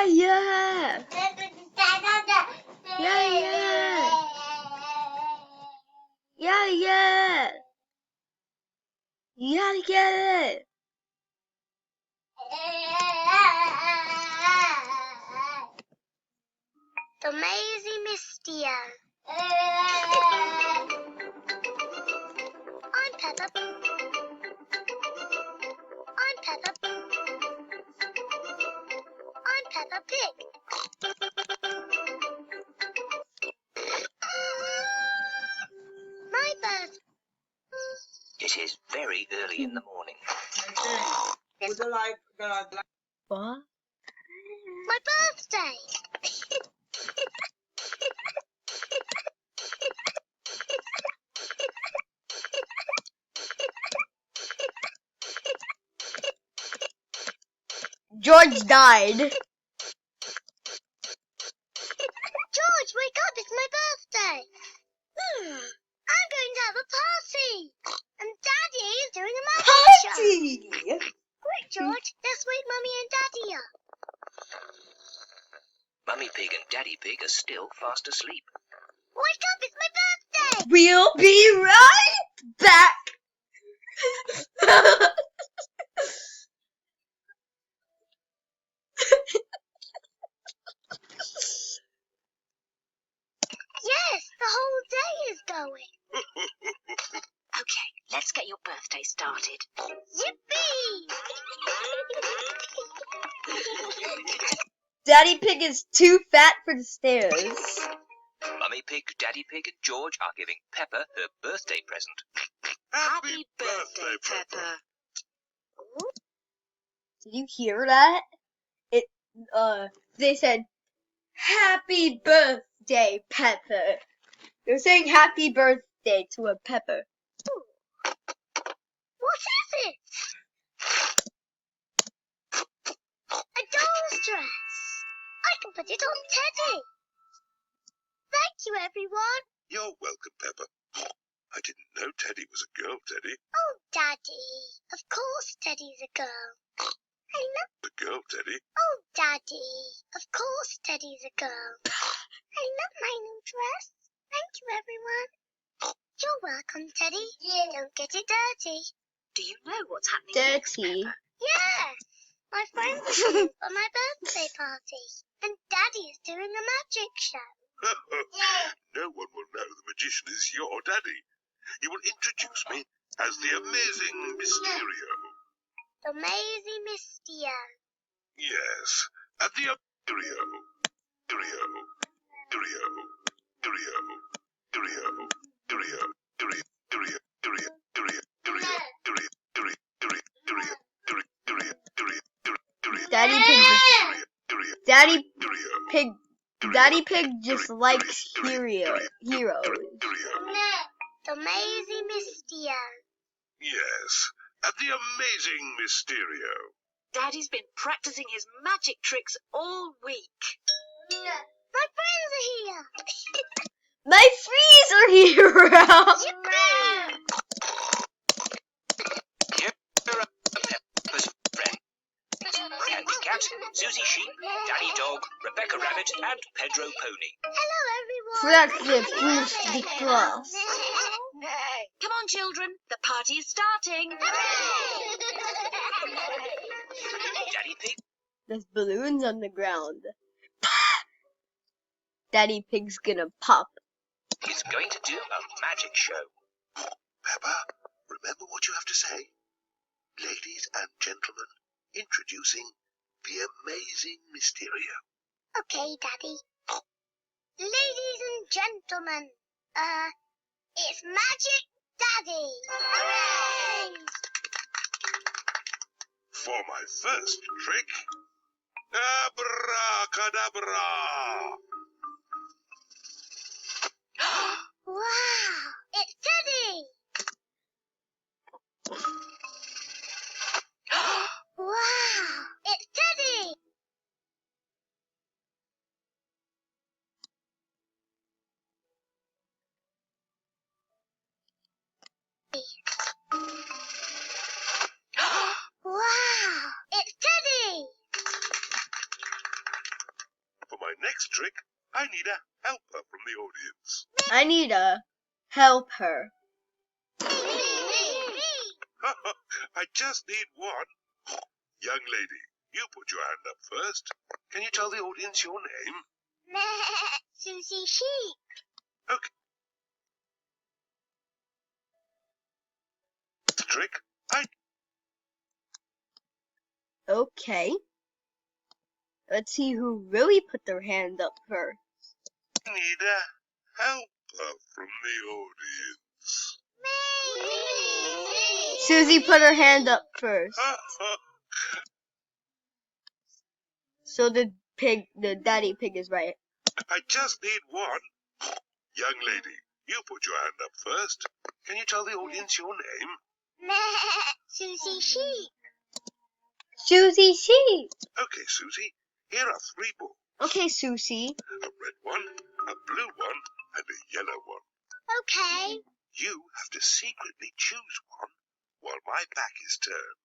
yeah. Yeah, yeah. Yeah, yeah. You gotta get it. The Mazy Mystio. I'm Peppa. I'm Peppa. I'm Peppa Pig. My birth. It is very early in the morning. What? My birthday. George died. George, wake up, it's my birthday. I'm going to have a party. And Daddy is doing a magic show. Quick, George, let's wake Mummy and Daddy up. Mummy Pig and Daddy Pig are still fast asleep. Wake up, it's my birthday. We'll be right back. Yes, the whole day is going. Okay, let's get your birthday started. Yippee! Daddy Pig is too fat for the stairs. Mummy Pig, Daddy Pig and George are giving Peppa her birthday present. Happy birthday, Peppa. Did you hear that? They said, "Happy birthday, Pepper." They're saying happy birthday to a pepper. What is it? A doll's dress. I can put it on Teddy. Thank you, everyone. You're welcome, Peppa. I didn't know Teddy was a girl, Teddy. Oh, Daddy. Of course Teddy's a girl. I love... A girl, Teddy. Oh, Daddy. Of course Teddy's a girl. I love my new dress. Thank you, everyone. You're welcome, Teddy. Don't get it dirty. Do you know what's happening next, Dirty. Peppa? Yes. My friends are coming for my birthday party. And Daddy is doing a magic show. No one will know the magician is your daddy. You will introduce me as the amazing Mysterio. The Mazy Mystio. Yes, and the Mysterio. Mysterio. Mysterio. Mysterio. Mysterio. Mysterio. Mysterio. Mysterio. Mysterio. Mysterio. Daddy Pig just likes heroes. The Mazy Mystio. Yes, and the amazing Mysterio. Daddy's been practicing his magic tricks all week. My friends are here. My frees are here. Yippee! Here are Peppa's friends. Candy Cat, Susie Sheep, Danny Dog, Rebecca Rabbit and Pedro Pony. Hello, everyone. Practice boost the class. Come on, children. The party is starting. Daddy Pig There's balloons on the ground. Daddy Pig's gonna pop. is going to do a magic show. Peppa, remember what you have to say. Ladies and gentlemen, introducing the amazing Mysterio. Okay, Daddy. Ladies and gentlemen, it's Magic Daddy. Hooray! For my first trick, abracadabra. Wow, it's Teddy. Wow, it's Teddy. Wow, it's Teddy. next trick, I need a helper from the audience. I need a helper. I just need one. Young lady, you put your hand up first. Can you tell the audience your name? Susie Sheep. Okay. Trick. Okay. Let's see who really put their hand up first. I need a helper from the audience. Susie put her hand up first. So the daddy pig is right. I just need one. Young lady, you put your hand up first. Can you tell the audience your name? Susie Sheep. Susie sheep. Okay, Susie, here are 3 balls. Okay, Susie. A red one, a blue one, and a yellow one. Okay. You have to secretly choose one while my back is turned.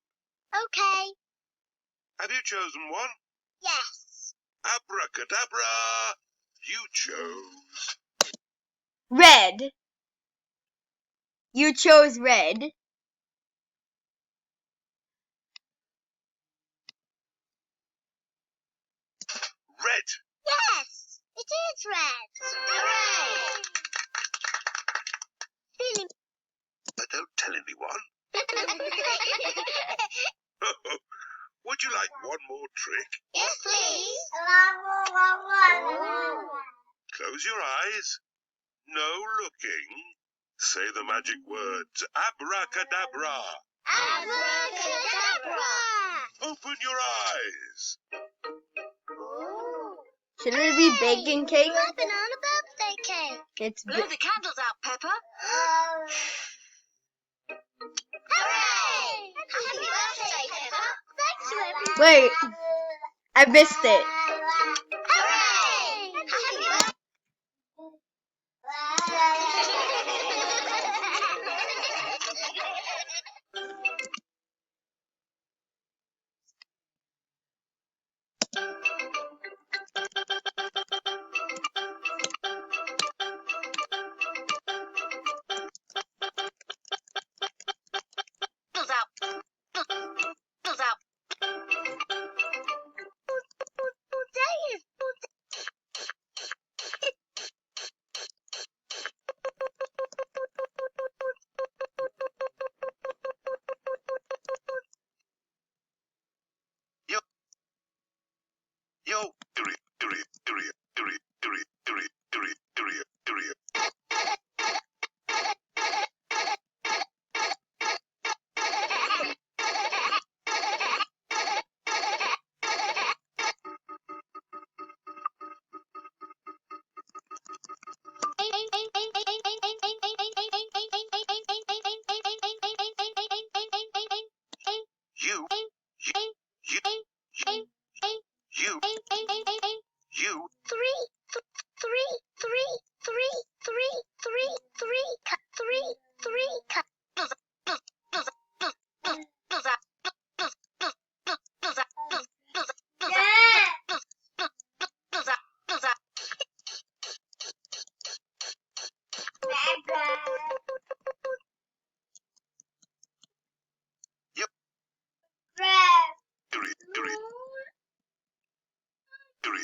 Okay. Have you chosen one? Yes. Abracadabra! You chose Red. You chose red. red. Yes. It is red. Hooray. Feeling. But don't tell anyone. Would you like one more trick? Yes, please. Close your eyes. No looking. Say the magic words. Abracadabra. Abracadabra. Open your eyes. Shouldn't it be bacon cake? My banana birthday cake. It's Blow the candles out, Peppa. Hooray! Happy birthday, Peppa. Thanks to everyone. Wait, I missed it. Hooray! Happy birthday. Candles out. Candles out. Yo, duri, duri, duri, duri, duri, duri, duri, duri, duri. You, you. Candles out. Candles out. Candles out. Candles out. Duri, duri, duri.